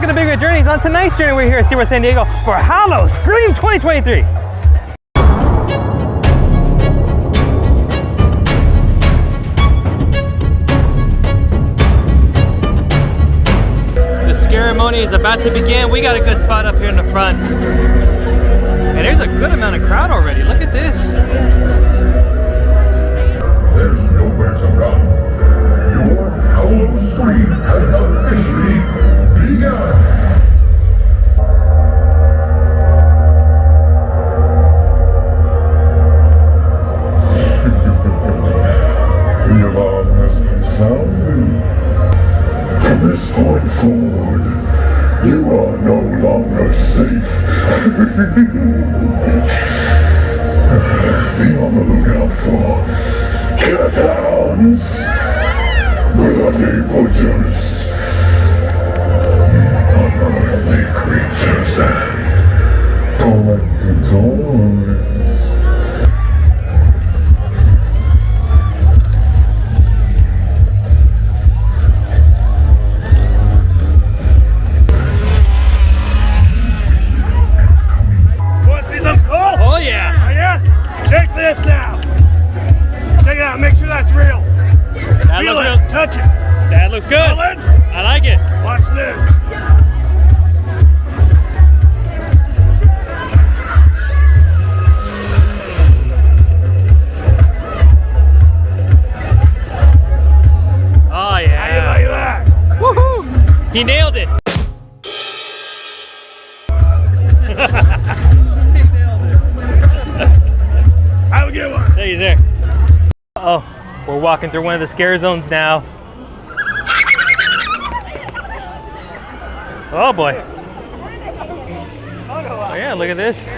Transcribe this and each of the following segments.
Welcome to Big Red Journeys. On tonight's journey, we're here at SeaWorld San Diego for Howl-O-Scream 2023. The SCARE-mony is about to begin. We got a good spot up here in the front. And there's a good amount of crowd already. Look at this. There's nowhere to run. Your Howl-O-Scream has officially begun. The alarm has been sounded. From this point forward, you are no longer safe. Be on the lookout for killer-clowns, bloody butchers, unearthly creatures, and collectibles. Want to see something cool? Oh yeah. Oh yeah? Check this out. Check it out. Make sure that's real. That Feel looks it. good. Touch it. That looks good. Solid? I like it. Watch this. Oh How you yeah. like that? Woohoo! He nailed it. Have a good one. There he's there. Uh-oh, we're walking through one of the scare zones now. Oh boy. Oh yeah, look at this.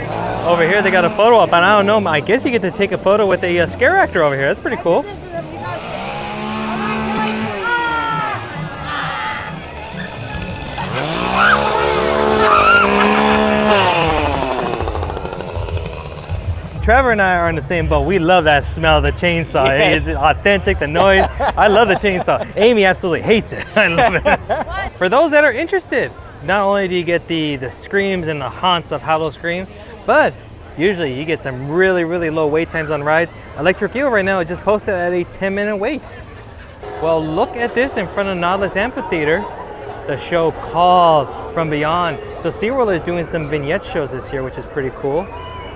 Over here they got a photo up, and I don't know, I guess you get to take a photo with a scare actor over here. That's pretty cool. Trevor and I are in the same boat. We love that smell of the chainsaw. Yes. It's authentic, the noise. I love the chainsaw. Amy absolutely hates it. I love it. For those that are interested, not only do you get the screams and the haunts of Howl-O-Scream, but usually you get some really, really low wait times on rides. Electric Eel right now is just posted at a 10-minute wait. Well, look at this in front of Nautilus Amphitheater, the show called From Beyond. So SeaWorld is doing some vignette shows this year, which is pretty cool.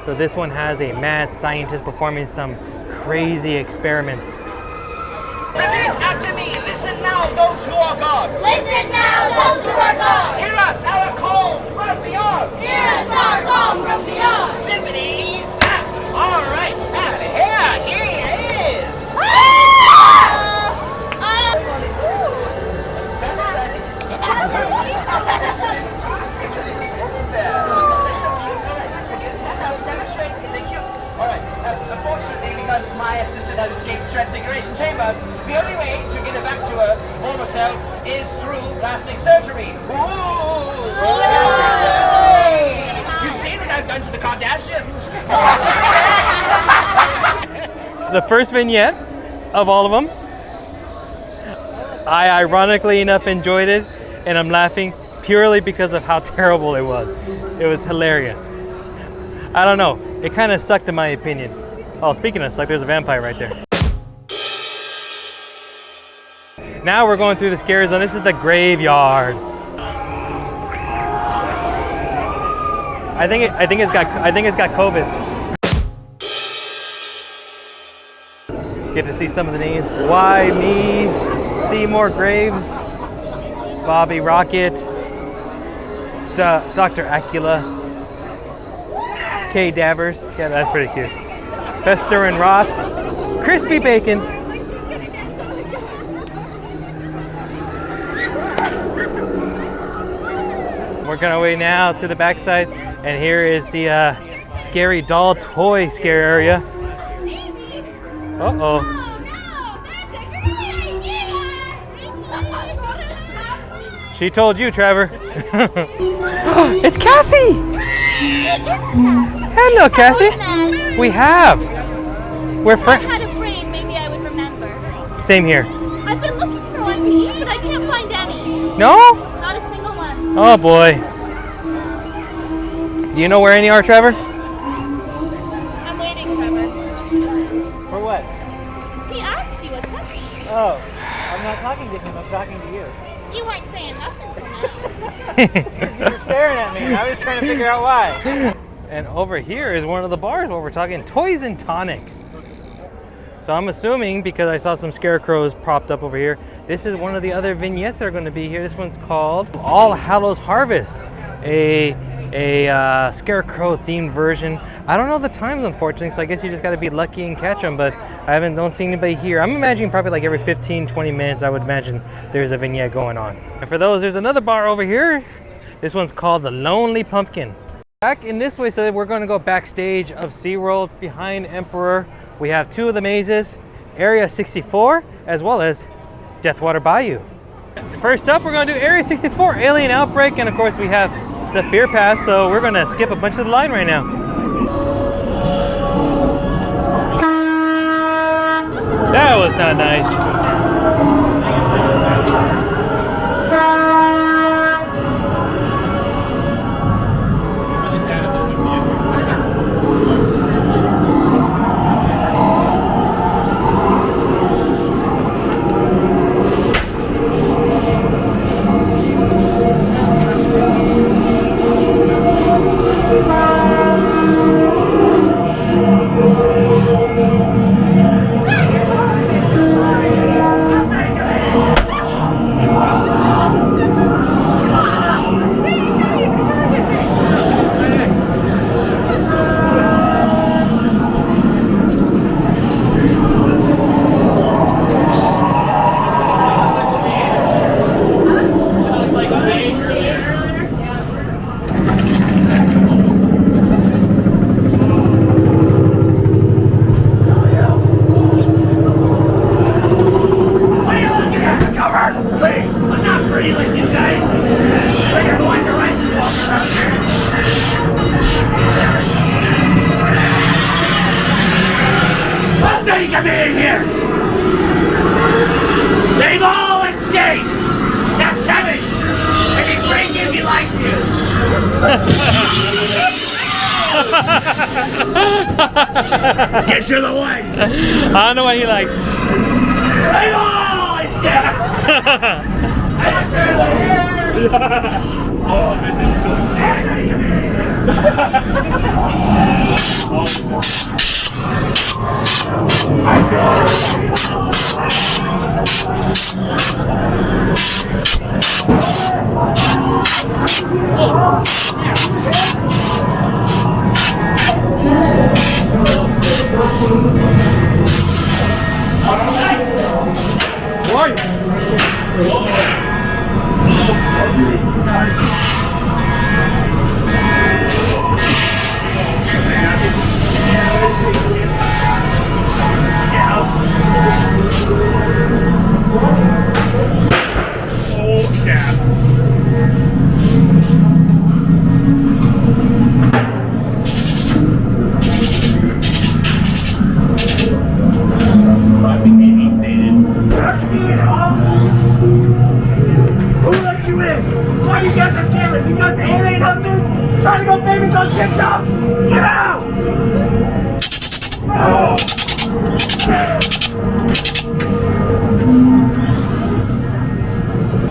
So this one has a mad scientist performing some crazy experiments. Repeat after me. Listen now, those who are gone. Listen now, those who are gone. Hear us, our call from beyond. Hear us, our call from beyond. Zippity zap. All right, and here he is. That's exciting. It's a little teddy bear. They're so cute. All right, stand up straight. Thank you. All right. Unfortunately, because my assistant has escaped the transfiguration chamber, the only way to get her back to her former self is through plastic surgery. Ooh! Plastic surgery! You've seen what I've done to the Kardashians. The first vignette of all of them. I ironically enough enjoyed it, and I'm laughing purely because of how terrible it was. It was hilarious. I don't know, it kind of sucked in my opinion. Oh, speaking of suck, there's a vampire right there. Now we're going through the scare zone. This is the graveyard. I think it's got COVID. Get to see some of the names. Why me? Seymour Graves, Bobby Rocket, Dr. Acula, Kay Davers. Yeah, that's pretty cute. Fester and Rot, Crispy Bacon. Working our way now to the backside, and here is the scary doll toy scare area. Uh-oh. She told you, Trevor. It's Cassie! Hello, Cassie. We have. We're If I friends. had a frame, maybe I would remember. Same here. I've been looking for one to eat, but I can't find any. No? Not a single one. Oh boy. Do you know where any are, Trevor? I'm waiting, Trevor. For what? He asked you a question. Oh, I'm not talking to him, I'm talking to you. You weren't saying nothing till now. You were staring at me, I was trying to figure out why. And over here is one of the bars where we're talking Toys and Tonic. So I'm assuming, because I saw some scarecrows propped up over here, this is one of the other vignettes that are going to be here. This one's called All Hallows Harvest, a scarecrow themed version. I don't know the times, unfortunately, so I guess you just got to be lucky and catch them, but don't see anybody here. I'm imagining probably like every 15-20 minutes I would imagine there's a vignette going on. And for those, there's another bar over here. This one's called The Lonely Pumpkin. Back in this way, so we're going to go backstage of SeaWorld. Behind Emperor, we have two of the mazes, Area 64 as well as Deathwater Bayou. First up, we're going to do Area 64, Alien Outbreak, and of course we have the Fear Pass, so we're going to skip a bunch of the line right now. That was not nice. Guess you're the one. I don't know what he likes. They've all escaped. Oh, this is so sad.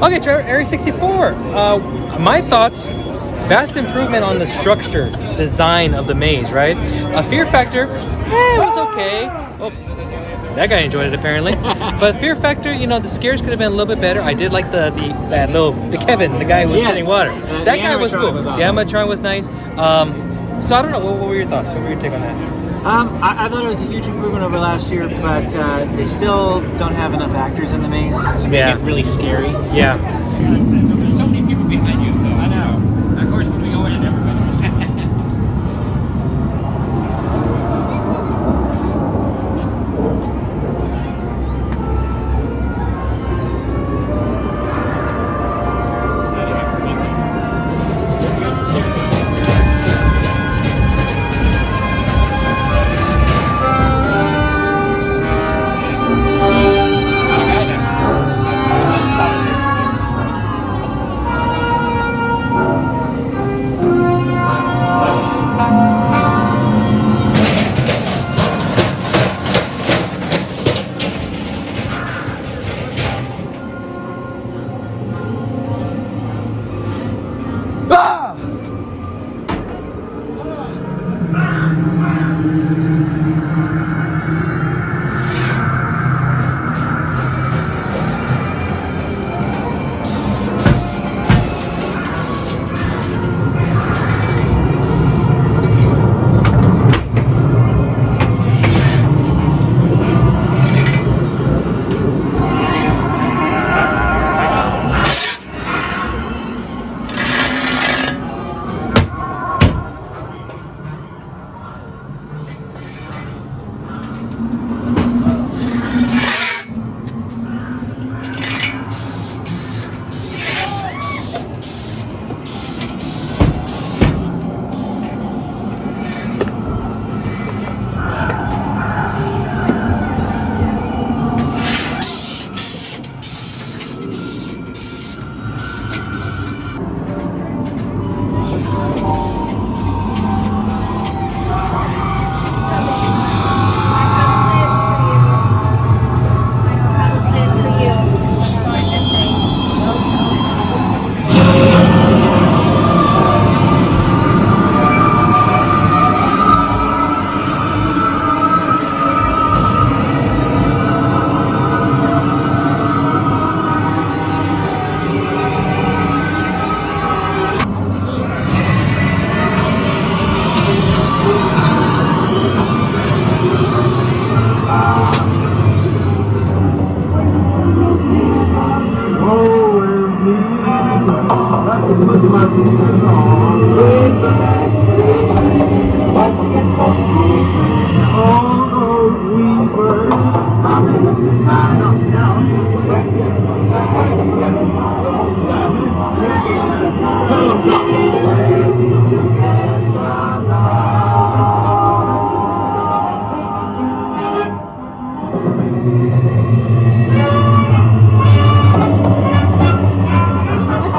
Okay, Trevor, Area 64. My thoughts, vast improvement on the structure, design of the maze, right? A fear factor, it was okay. Oh, that guy enjoyed it apparently. But fear factor, you know, the scares could have been a little bit better. I did like the Kevin, the guy who was getting water. That guy was cool. The animatronic was nice. So I don't know, what were your thoughts? What were your take on that? I thought it was a huge improvement over last year, but they still don't have enough actors in the maze to make it really scary. Yeah. There's so many people behind you, so I know. Of course, when we go in, everybody.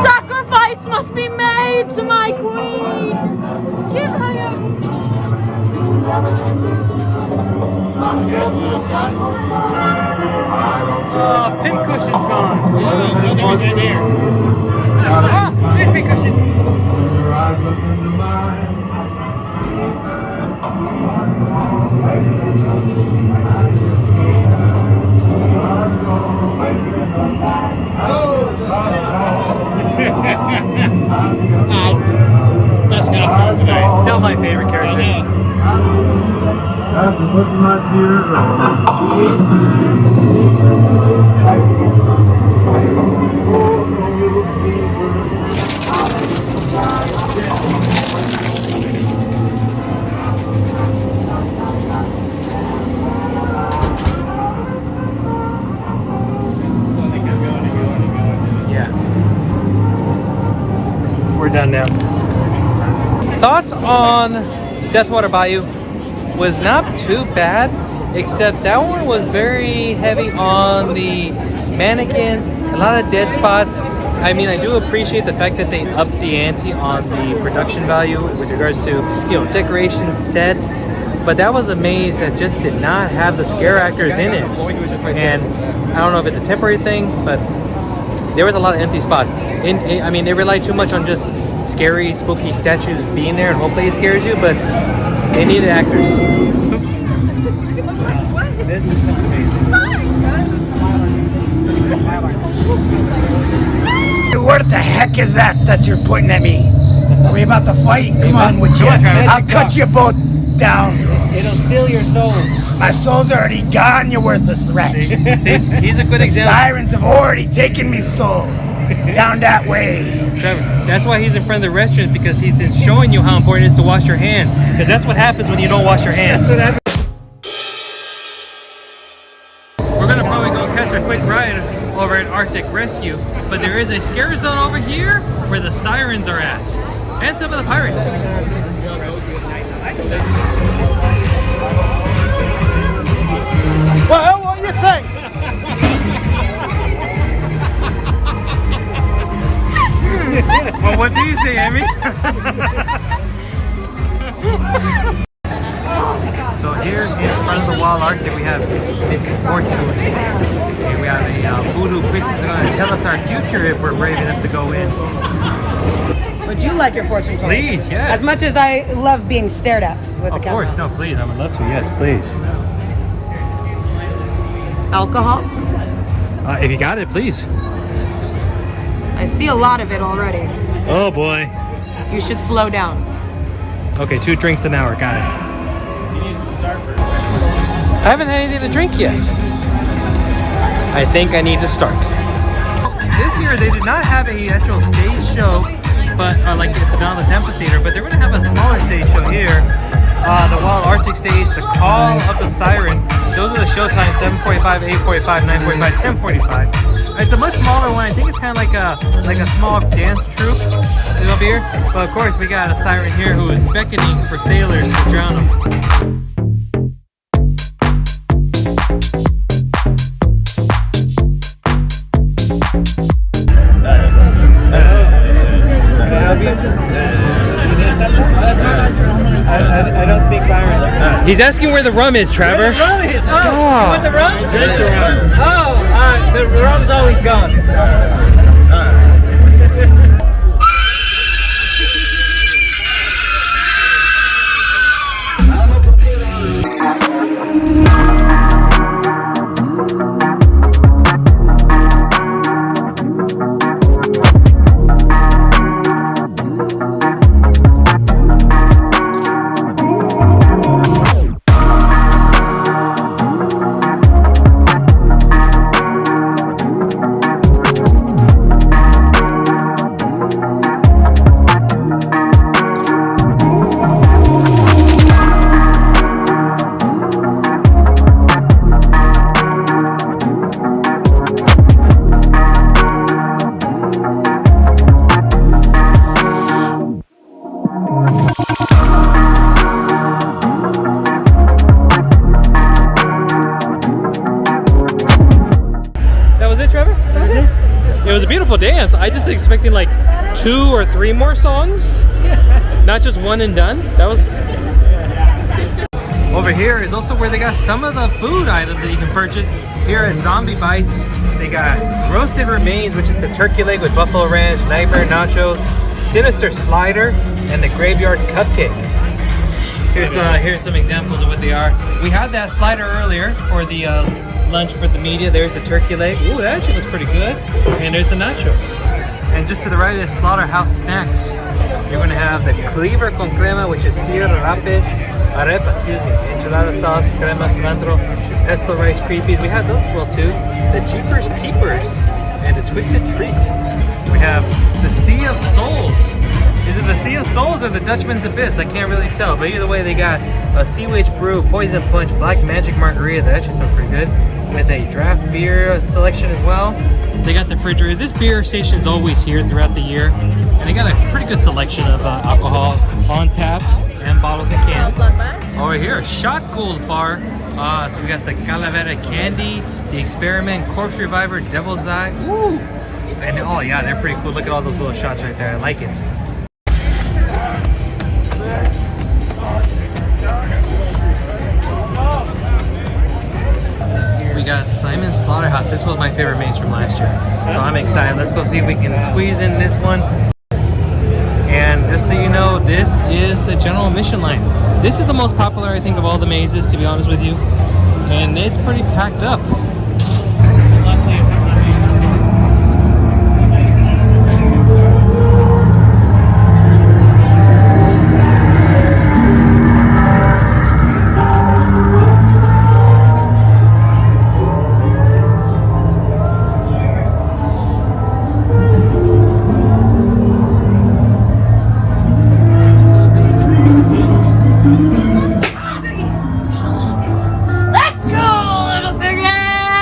Sacrifice must be made to my queen. Give her your... Oh, pin cushion's gone. Right there. Ah, pin cushions. Best costume tonight. Still my favorite character. Yeah. We're done now. Thoughts on Deathwater Bayou was not too bad, except that one was very heavy on the mannequins, a lot of dead spots. I mean, I do appreciate the fact that they upped the ante on the production value with regards to, you know, decoration set, but that was a maze that just did not have the scare actors in it. And I don't know if it's a temporary thing, but there was a lot of empty spots. I mean, they relied too much on just scary, spooky statues being there and hopefully it scares you, but they needed actors. This is amazing. What the heck is that you're pointing at me? Are we about to fight? Come on with you. I'll cut you both down. It'll steal your soul. My soul's already gone, you worthless wretch. See, he's a good The example. sirens have already taken me soul. Down that way. Trevor, that's why he's in front of the restaurant, because he's showing you how important it is to wash your hands. Because that's what happens when you don't wash your hands. We're gonna probably go catch a quick ride over at Arctic Rescue, but there is a scare zone over here where the sirens are at, and some of the pirates. Well, what do you think? Well, what do you say, Amy? So here in front of the Wild Arctic, we have MisFortune. And we have a voodoo priestess who's going to tell us our future if we're brave enough to go in. Would you like your fortune told? Please, yes. As much as I love being stared at with the camera. Of course, no, please. I would love to. Yes, please. Alcohol? If you got it, please. I see a lot of it already. Oh boy. You should slow down. Okay, 2 drinks an hour. Got it. I haven't had anything to drink yet. I think I need to start. This year they did not have a actual stage show, but like at the Gauntlet Amphitheater, but they're going to have a smaller stage show here. The Wild Arctic stage, the Call of the Siren. Those are the show times: 7:45, 8:45, 9:45, 10:45. It's a much smaller one. I think it's kind of like a small dance troupe over here. But of course, we got a siren here who is beckoning for sailors to drown them. I don't speak Byron. He's asking where the rum is, Trevor. Where the rum is? Oh, Oh. you want the rum? Drink the rum. Oh, the rum's always gone. expecting like 2 or 3 more songs, not just one and done. That was. Over here is also where they got some of the food items that you can purchase. Here at Zombie Bites, they got roasted remains, which is the turkey leg with buffalo ranch, nightmare nachos, sinister slider, and the graveyard cupcake. Here's some examples of what they are. We had that slider earlier for the lunch for the media. There's the turkey leg. Ooh, that actually looks pretty good. And there's the nachos. And just to the right is Slaughterhouse Snacks. You're gonna have the cleaver con crema, which is arepa, enchilada sauce, crema, cilantro, pesto rice creepies. We had those as well too. The Jeepers Peepers and the Twisted Treat. We have the Sea of Souls. Is it the Sea of Souls or the Dutchman's Abyss? I can't really tell, but either way they got a Sea Witch Brew, Poison Punch, Black Magic Margarita. That actually sounds pretty good. With a draft beer selection as well. They got the refrigerator. This beer station is always here throughout the year. And they got a pretty good selection of alcohol on tap and bottles and cans. Over here, Shot Ghouls Bar. So we got the Calavera Candy, the Experiment, Corpse Reviver, Devil's Eye. Woo! And oh yeah, they're pretty cool. Look at all those little shots right there. I like it. We got Simon's Slaughterhouse. This was my favorite maze from last year. So I'm excited. Let's go see if we can squeeze in this one. And just so you know, this is the general admission line. This is the most popular, I think, of all the mazes, to be honest with you. And it's pretty packed up. Let's go, little figure!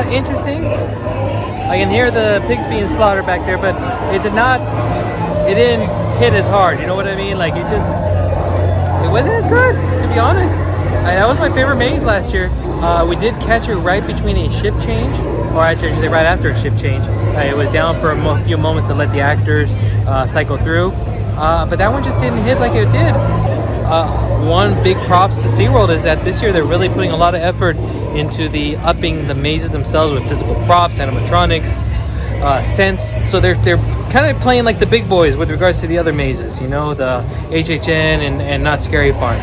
interesting. I can hear the pigs being slaughtered back there, but it didn't hit as hard. You know what I mean? Like it wasn't as good, to be honest. That was my favorite maze last year. We did catch it right between a shift change, or actually right after a shift change. It was down for a few moments to let the actors cycle through. But that one just didn't hit like it did. One big props to SeaWorld is that this year they're really putting a lot of effort into upping the mazes themselves with physical props, animatronics, scents. So they're kind of playing like the big boys with regards to the other mazes, you know, the HHN and Not Scary Farm.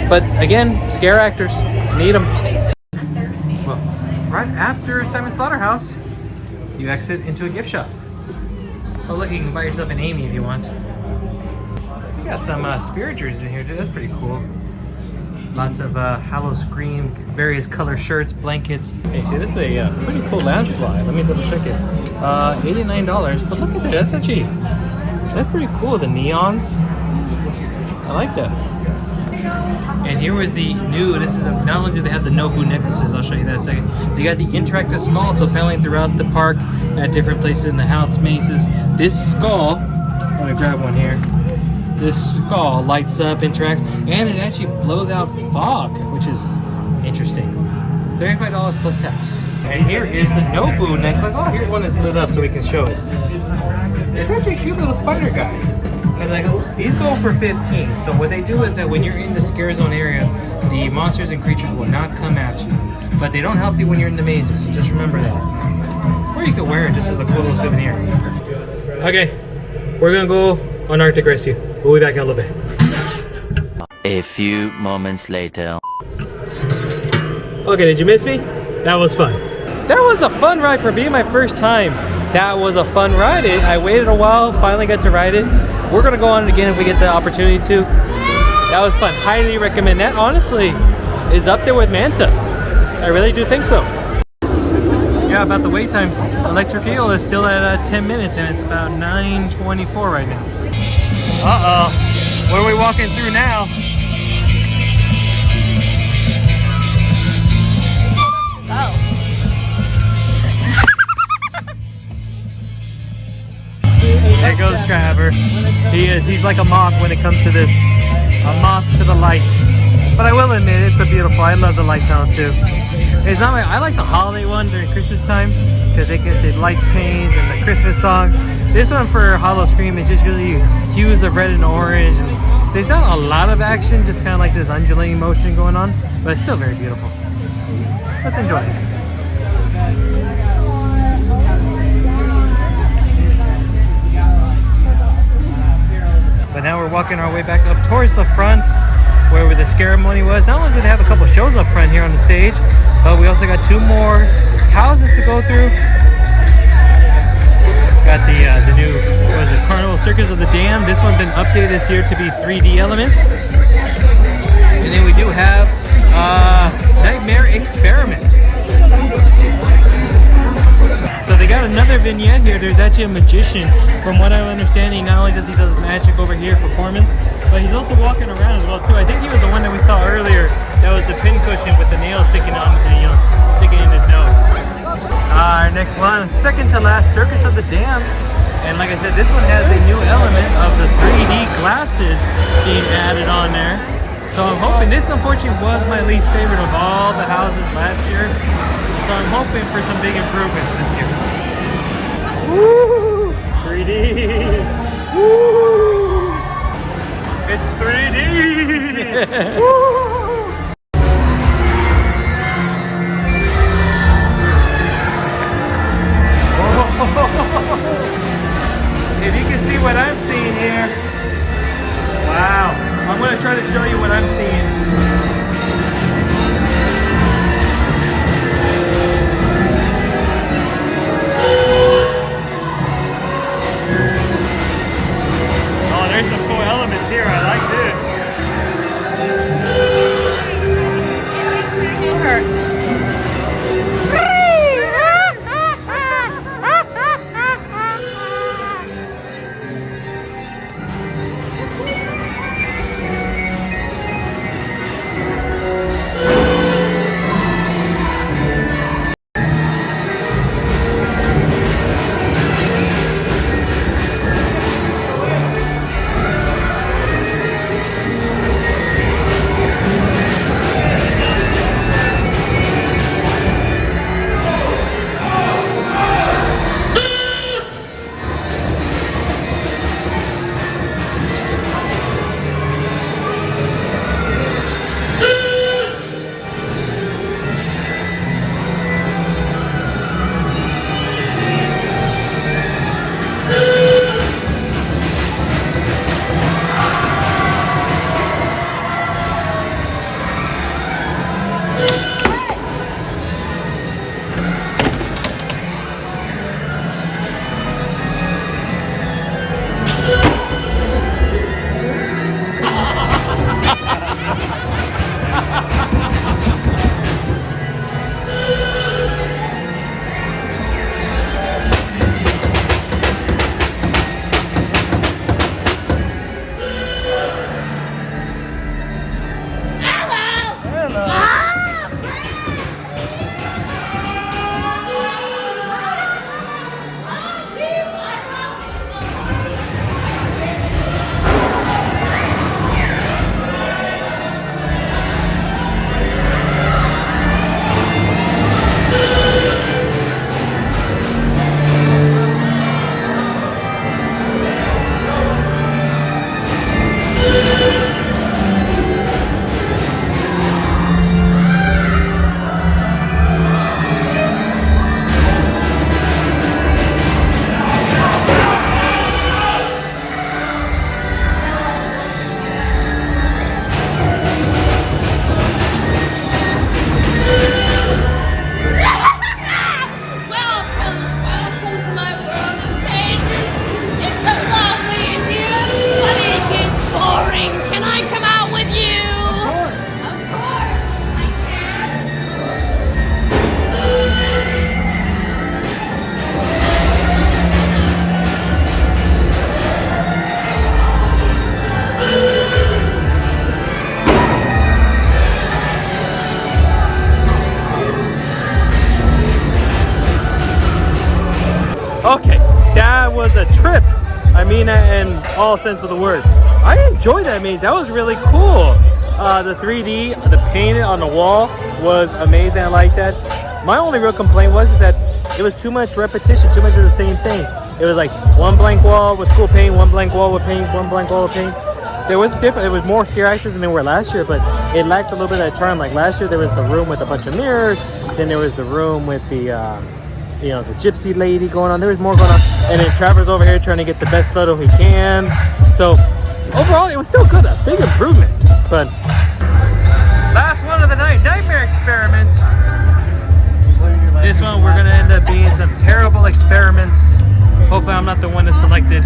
But again, scare actors, need them. Well, right after Simon Slaughterhouse, you exit into a gift shop. Oh look, you can buy yourself an Amy if you want. You got some spirit jerseys in here, dude. That's pretty cool. Lots of Howl-O-Scream, various color shirts, blankets. Hey, see, this is a pretty cool lounge fly. Let me double check it. $89, but look at that. That's actually, that's pretty cool. The neons. I like that. And here was the new, this is not only do they have the Nobu necklaces, I'll show you that in a second. They got the interactive skull, so apparently throughout the park, at different places in the house mazes, this skull, I'm gonna grab one here. This skull lights up, interacts, and it actually blows out fog, which is interesting. $35 plus tax. And here is the Nobu necklace. Oh, here's one that's lit up so we can show it. It's actually a cute little spider guy. And like, these go for 15. So what they do is that when you're in the scare zone areas, the monsters and creatures will not come at you. But they don't help you when you're in the mazes, so just remember that. Or you could wear it just as a cool little souvenir. Okay, we're gonna go on Arctic Rescue. We'll be back in a little bit. A few moments later. Okay, did you miss me? That was fun. That was a fun ride for being my first time. That was a fun ride. I waited a while, finally got to ride it. We're gonna go on it again if we get the opportunity to. That was fun. Highly recommend that. Honestly, is up there with Manta. I really do think so. Yeah, about the wait times. Electric Eel is still at 10 minutes and it's about 9:24 right now. Uh-oh. What are we walking through now? There goes Trevor. He's like a moth when it comes to this. A moth to the light. But I will admit, it's a beautiful, I love the light tunnel too. It's not I like the holiday one during Christmas time because they get the lights change and the Christmas songs. This one for Howl-O-Scream is just usually hues of red and orange. And there's not a lot of action, just kind of like this undulating motion going on, but it's still very beautiful. Let's enjoy it. But now we're walking our way back up towards the front where the SCARE-mony was. Not only do they have a couple shows up front here on the stage, but we also got 2 more houses to go through. Got the new, what was it, Carnival Circus of the Dam. This one's been updated this year to be 3D elements. And then we do have Nightmare Experiment. So they got another vignette here. There's actually a magician. From what I'm understanding, not only does he does magic over here performance, but he's also walking around as well too. I think he was the one that we saw earlier. That was the pincushion with the nails sticking on, sticking in his nose. Our next one, second to last, Circus of the Dam. And like I said, this one has a new element of the 3D glasses being added on there. So I'm hoping, this unfortunately was my least favorite of all the houses last year. So I'm hoping for some big improvements this year. Woo! 3D! Woo! It's 3D! Woo! If you can see what I'm seeing here. Wow. I'm going to try to show you what I'm seeing. There's some cool elements here. I like this. Okay, that was a trip. I mean that in all sense of the word. I enjoyed that maze. That was really cool. The 3D, the painted on the wall was amazing. I like that. My only real complaint was that it was too much repetition, too much of the same thing. It was like one blank wall with cool paint, one blank wall with paint, one blank wall with paint. There was different. There was more scare actors than there were last year, but it lacked a little bit of that charm. Like last year, there was the room with a bunch of mirrors. Then there was the room with the, you know, the gypsy lady going on. There was more going on. And then Trevor's over here trying to get the best photo he can. So overall, it was still good. A big improvement. But last one of the night, nightmare experiments. This one, we're gonna end up being some terrible experiments. Hopefully, I'm not the one that's selected.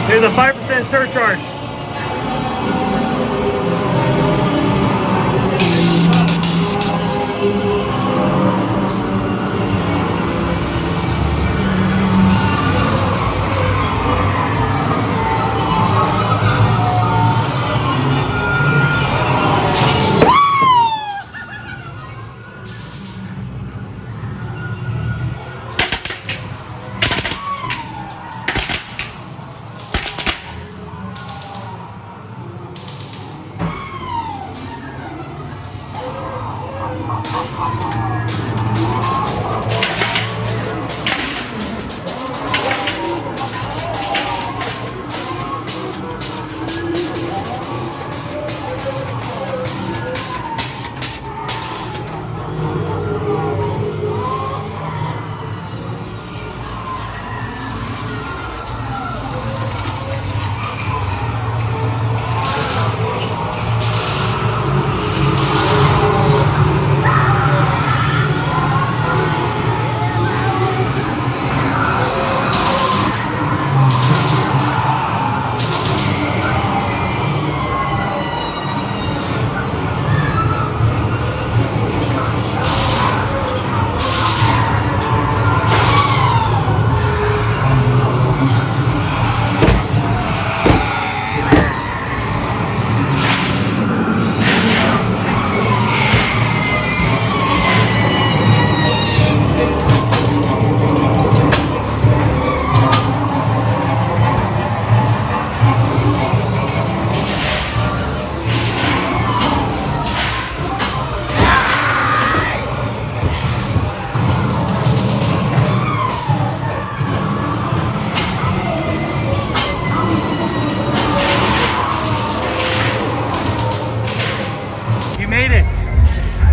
There's a 5% surcharge.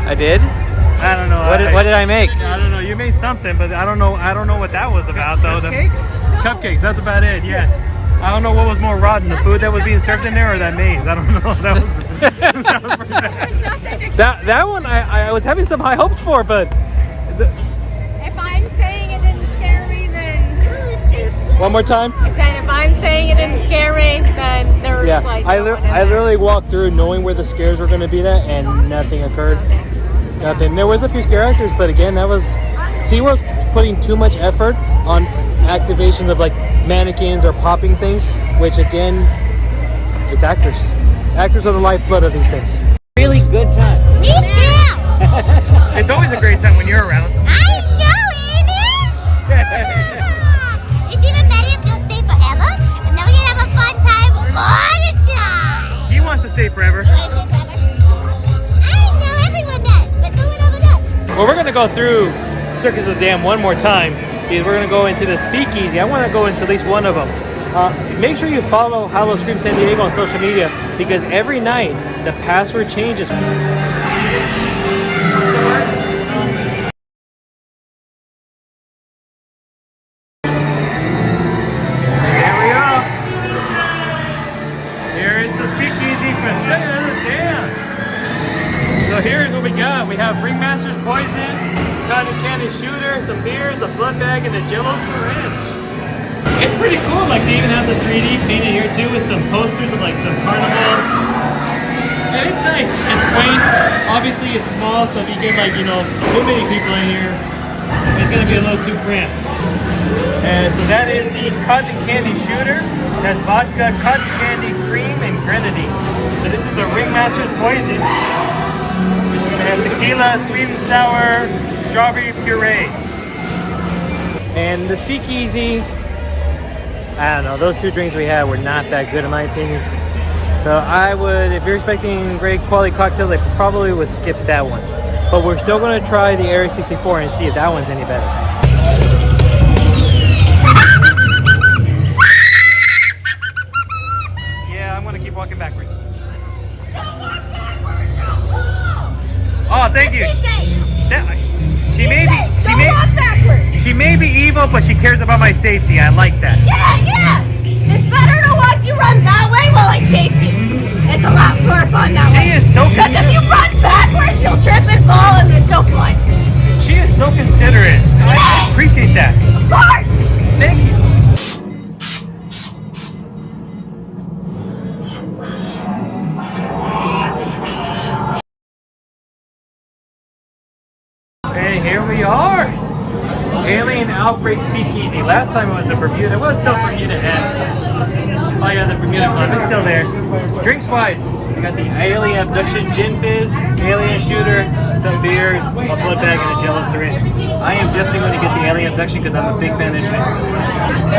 I did? I don't know. What did I make? I don't know. You made something, but I don't know what that was about though. Cupcakes? Cupcakes, that's about it, yes. I don't know what was more rotten, the food that was being served in there or that maze. I don't know. That was pretty bad. That one I was having some high hopes for, but If I'm saying it didn't scare me, then one more time? I said if I'm saying it didn't scare me, then there was like I literally walked through knowing where the scares were going to be at, and nothing occurred. Nothing. There was a few scare actors, but again, that was SeaWorld's putting too much effort on activations of like mannequins or popping things, which again, it's actors. Actors are the lifeblood of these things. Really good time. Me too! It's always a great time when you're around. I know, ain't it? It's even better if you'll stay forever, and then we're gonna have a fun time all the time. stay forever. I know everyone does, but no one ever does. Well, we're gonna go through Circus of the Damned one more time because we're gonna go into the speakeasy. I want to go into at least one of them. Make sure you follow Howl-O-Scream San Diego on social media because every night the password changes. Here's what we got. We have Ringmaster's Poison, Cotton Candy Shooter, some beers, a blood bag, and a Jello syringe. It's pretty cool. Like they even have the 3D painted here too with some posters of like some carnivals. And it's nice. It's quaint. Obviously it's small, so if you get like, you know, too many people in here, it's gonna be a little too cramped. And so that is the Cotton Candy Shooter. It has vodka, cotton candy, cream, and grenadine. So this is the Ringmaster's Poison. We're gonna have tequila, sweet and sour, strawberry puree. And the speakeasy, I don't know, those two drinks we had were not that good in my opinion. So I would, if you're expecting great quality cocktails, I probably would skip that one. But we're still gonna try the Area 64 and see if that one's any better. Yeah, I'm gonna keep walking backwards. Oh, thank you. She may be evil, but she cares about my safety. I like that. Yeah. It's better to watch you run that way while I chase you. It's a lot more fun that way. She is so Because if you run backwards, you'll trip and fall and it's no fun. She is so considerate. I appreciate that. Of course. Thank you. And here we are. Alien Outbreak Speakeasy. Last time it was the Bermuda. It was still Bermuda-esque. Oh yeah, the Bermuda Club. It's still there. Drinks wise, we got the Alien Abduction Gin Fizz, Alien Shooter, some beers, a blood bag, and a Jello syringe. I am definitely going to get the Alien Abduction because I'm a big fan of shit.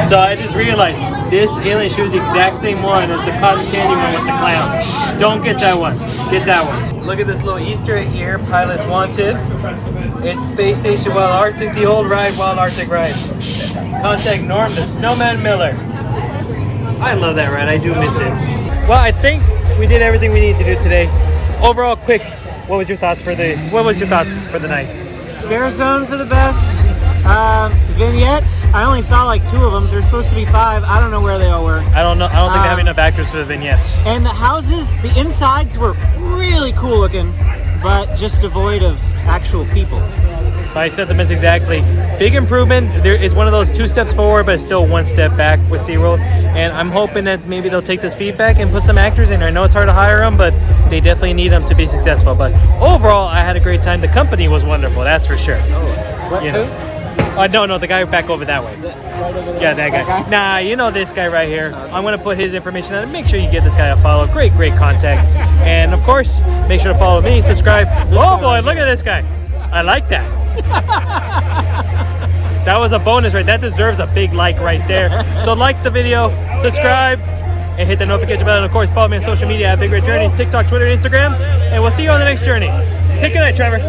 So I just realized this Alien Shooter is the exact same one as the cotton candy one with the clown. Don't get that one. Get that one. Look at this little Easter egg here. Pilots Wanted. It's Space Station Wild Arctic, the old ride, Wild Arctic ride. Contact Norm, the Snowman Miller. I love that ride. I do miss it. Well, I think we did everything we need to do today. Overall, quick, what was your thoughts for the night? Spare zones are the best. Vignettes, I only saw like 2 of them. There's supposed to be 5. I don't know where they all were. I don't know. I don't think they have enough actors for the vignettes. And the houses, the insides were really cool looking, but just devoid of actual people. I said the miss exactly. Big improvement. There is one of those 2 steps forward, but it's still 1 step back with SeaWorld. And I'm hoping that maybe they'll take this feedback and put some actors in there. I know it's hard to hire them, but they definitely need them to be successful. But overall, I had a great time. The company was wonderful, that's for sure. What? You know. No, the guy back over that way. Right over there. Yeah, that guy. Nah, you know this guy right here. I'm going to put his information on it. Make sure you give this guy a follow. Great contact. And of course, make sure to follow me, subscribe. Oh boy, look at this guy. I like that. That was a bonus, right? That deserves a big like right there. So like the video, subscribe, and hit the notification bell. And of course, follow me on social media at Big Red Journey, TikTok, Twitter, Instagram. And we'll see you on the next journey. Take good night, Trevor.